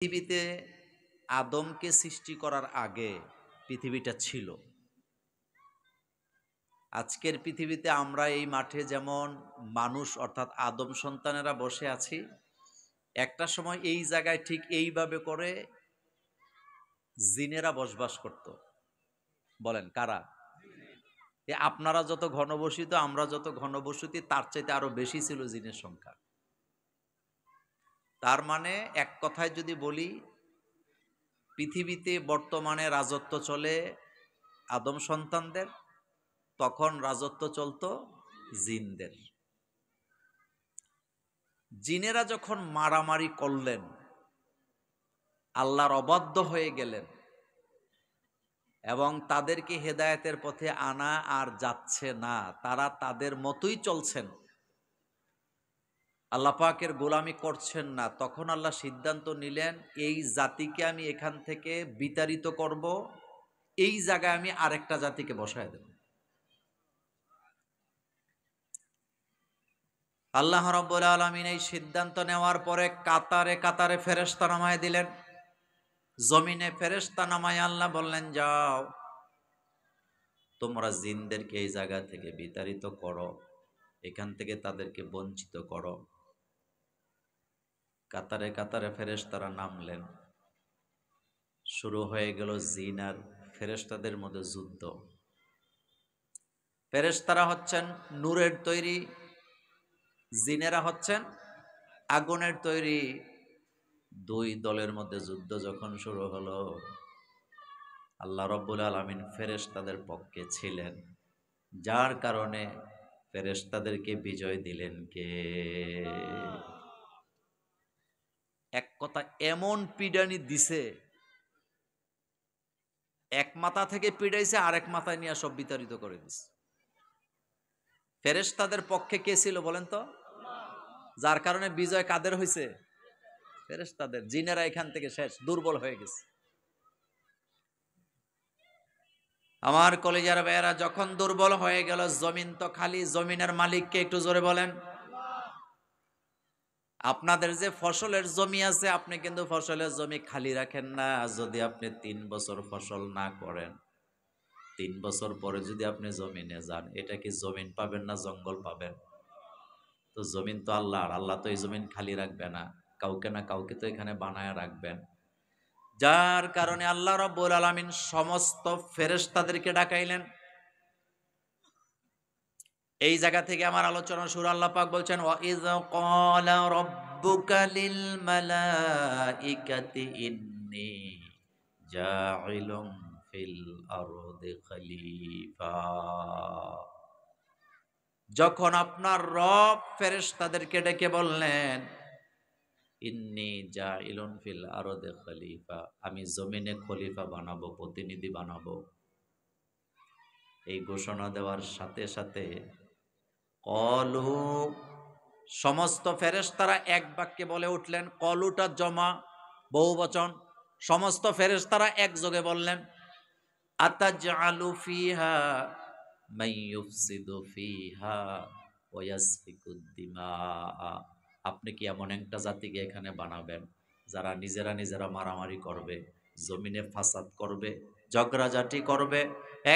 পৃথিবীতে আদমকে সৃষ্টি করার আগে পৃথিবীটা ছিল। আজকের পৃথিবীতে আমরা এই মাঠে যেমন মানুষ অর্থাৎ আদম সন্তানেরা বসে আছি, একটা সময় এই জায়গায় ঠিক এইভাবে করে জিনেরা বসবাস করত। বলেন কারা? আপনারা যত ঘনবসিত, আমরা যত ঘনবসতি, তার চাইতে আরো বেশি ছিল জিনের সংখ্যা। তার মানে এক কথায় যদি বলি, পৃথিবীতে বর্তমানে রাজত্ব চলে আদম সন্তানদের, তখন রাজত্ব চলতো জিনদের। জিনেরা যখন মারামারি করলেন, আল্লাহর অবাধ্য হয়ে গেলেন এবং তাদেরকে হেদায়েতের পথে আনা আর যাচ্ছে না, তারা তাদের মতোই চলছেন, আল্লাহ পাকের গোলামি করছেন না, তখন আল্লাহ সিদ্ধান্ত নিলেন এই জাতিকে আমি এখান থেকে বিতাড়িত করব, এই জায়গায় আমি আরেকটা জাতিকে বসায় দেব। আল্লাহ রাব্বুল আলামিন এই সিদ্ধান্ত নেওয়ার পরে কাতারে কাতারে ফেরেশতা নামায় দিলেন। জমিনে ফেরেশতা নামায় আল্লাহ বললেন, যাও তোমরা জিনদেরকে এই জায়গা থেকে বিতাড়িত করো, এখান থেকে তাদেরকে বঞ্চিত করো। কাতারে কাতারে ফেরেশতারা নামলেন। শুরু হয়ে গেল জিন আর ফেরেশতাদের মধ্যে যুদ্ধ। ফেরেশতারা হচ্ছেন নূরের তৈরি, জিনেরা হচ্ছেন আগুনের তৈরি। দুই দলের মধ্যে যুদ্ধ যখন শুরু হলো, আল্লাহ রাব্বুল আলামিন ফেরেশতাদের পক্ষে ছিলেন, যার কারণে ফেরেশতাদেরকে বিজয় দিলেন কে? এক কথা এমন পিডানি দিছে, এক মাথা থেকে পিডাইছে আরেক মাথায় নিয়ে সব বিতাড়িত করে দিছে। ফেরেশতাদের পক্ষে কে ছিল বলেন তো? যার কারণে বিজয় কাদের হয়েছে? ফেরেশতাদের। জিনেরা এখান থেকে শেষ, দুর্বল হয়ে গেছে। আমার কলিজার ভাইয়েরা, যখন দুর্বল হয়ে গেল, জমিন তো খালি, জমিনের মালিককে একটু জোরে বলেন। আপনাদের যে ফসলের জমি আছে, আপনি কিন্তু ফসলের জমি খালি রাখেন না। যদি আপনি 3 বছর ফসল না করেন, 3 বছর পরে যদি আপনি জমিনে যান, এটা কি জমিন পাবেন না জঙ্গল পাবেন? তো জমিন তো আল্লাহর, আল্লাহ তো এই জমিন খালি রাখবে না, কাউকে না কাউকে তো এখানে বানায় রাখবেন। যার কারণে আল্লাহ রাব্বুল আলামিন সমস্ত ফেরেশতাদেরকে ডাকাইলেন। এই জায়গা থেকে আমার আলোচনা শুরু। আল্লাহ পাক বলছেন, ওয়া ইয ক্বালা রাব্বুকা লিল মালাইকাতি ইন্নী জাইলুম ফিল আরদি খলিফা। যখন আপনার রব ফেরেশতাদেরকে ডেকে বললেন, ইন্নী জাইলুন ফিল আরদি খলিফা, আমি জমিনে খলিফা বানাবো, প্রতিনিধি বানাবো, এই ঘোষণা দেওয়ার সাথে সাথে কলু, সমস্ত ফেরেশতারা এক বাক্যে বলে উঠলেন। কলুটা জমা, বহুবচন। সমস্ত ফেরেশতারা একযোগে বললেন, আতাজআলু ফিহা মান ইউফসিদু ফিহা ওয়া ইয়াসফিকুদ দিমা। আপনি কি এমন একটা জাতিকে এখানে বানাবেন যারা নিজেরা মারামারি করবে, জমিনে ফাসাদ করবে, ঝগড়াঝাটি করবে,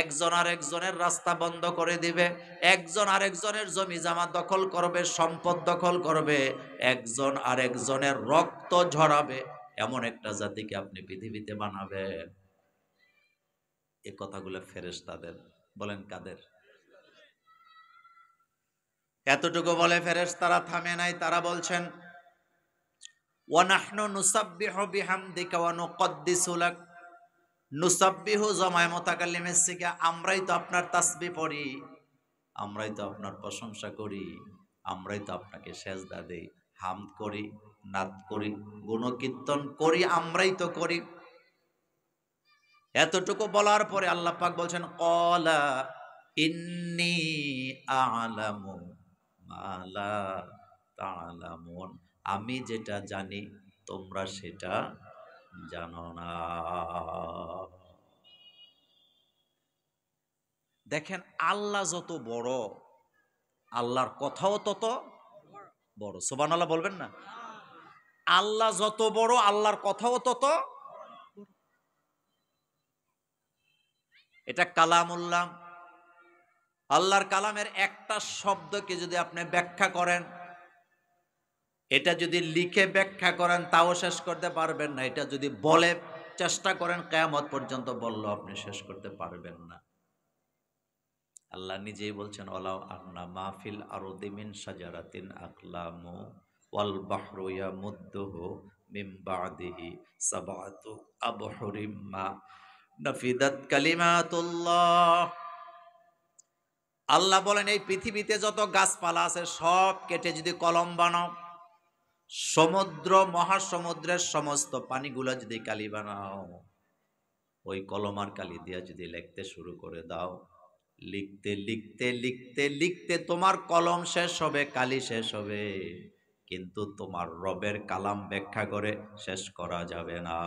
একজন আরেকজনের রাস্তা বন্ধ করে দিবে, একজন আরেকজনের জমি জামা দখল করবে, সম্পদ দখল করবে, একজন আরেকজনের রক্ত ঝরাবে, এমন একটা জাতিকে আপনি পৃথিবীতে বানাবেন? এ কথাগুলো ফেরেশতাদের। বলেন কাদের? এতটুকু বলে ফেরেশতারা থামে নাই, তারা বলছেন, ওয়া নাহনু নুসাব্বিহু বিহামদিকা ওয়া নুকদ্দিসু লাক। নুসাব্বিহু জমায়ে মুতাকাল্লিমের সিগা, আমরাই তো আপনার তাসবিহ পড়ি, আমরাই তো আপনার প্রশংসা করি, আমরাই তো আপনাকে সেজদা দেই, হামদ করি, নাত করি, গুণকীর্তন করি, আমরাই তো করি। এতটুকু বলার পরে আল্লাহ পাক বলছেন, ক্বালা ইন্নী আ'লামু মা লা তা'লামুন, আমি যেটা জানি তোমরা সেটা জানো না। দেখেন, আল্লাহ যত বড়, আল্লাহর কথাও তত বড়। সুবহানাল্লাহ বলবেন না? আল্লাহ যত বড়, আল্লাহর কথাও তত। এটা কালামুল্লাহ, আল্লাহর কালামের একটা শব্দকে যদি আপনি ব্যাখ্যা করেন, এটা যদি লিখে ব্যাখ্যা করেন তাও শেষ করতে পারবেন না। এটা যদি বলে চেষ্টা করেন কিয়ামত পর্যন্ত বললেও আপনি শেষ করতে পারবেন না। আল্লাহ নিজেই বলছেন, ওয়ালাউ আন্না মাহফিল আরদি মিন শাজারাতিন আকলামু ওয়াল বাহরু ইয়ামুদ্দুহু মিন বাদিহি সাবআতু আবহুরিম মা নাফিদাত কালিমাতুল্লাহ। আল্লাহ বলেন, এই পৃথিবীতে যত গাছপালা আছে সব কেটে যদি কলম বানাও, সমুদ্র মহাসমুদ্রের সমস্ত পানিগুলো যদি কালি বানাও, ওই কলম আর কালি দিয়া যদি লিখতে শুরু করে দাও, লিখতে লিখতে লিখতে লিখতে তোমার কলম শেষ হবে, কালি শেষ হবে, কিন্তু তোমার রবের কালাম ব্যাখ্যা করে শেষ করা যাবে না।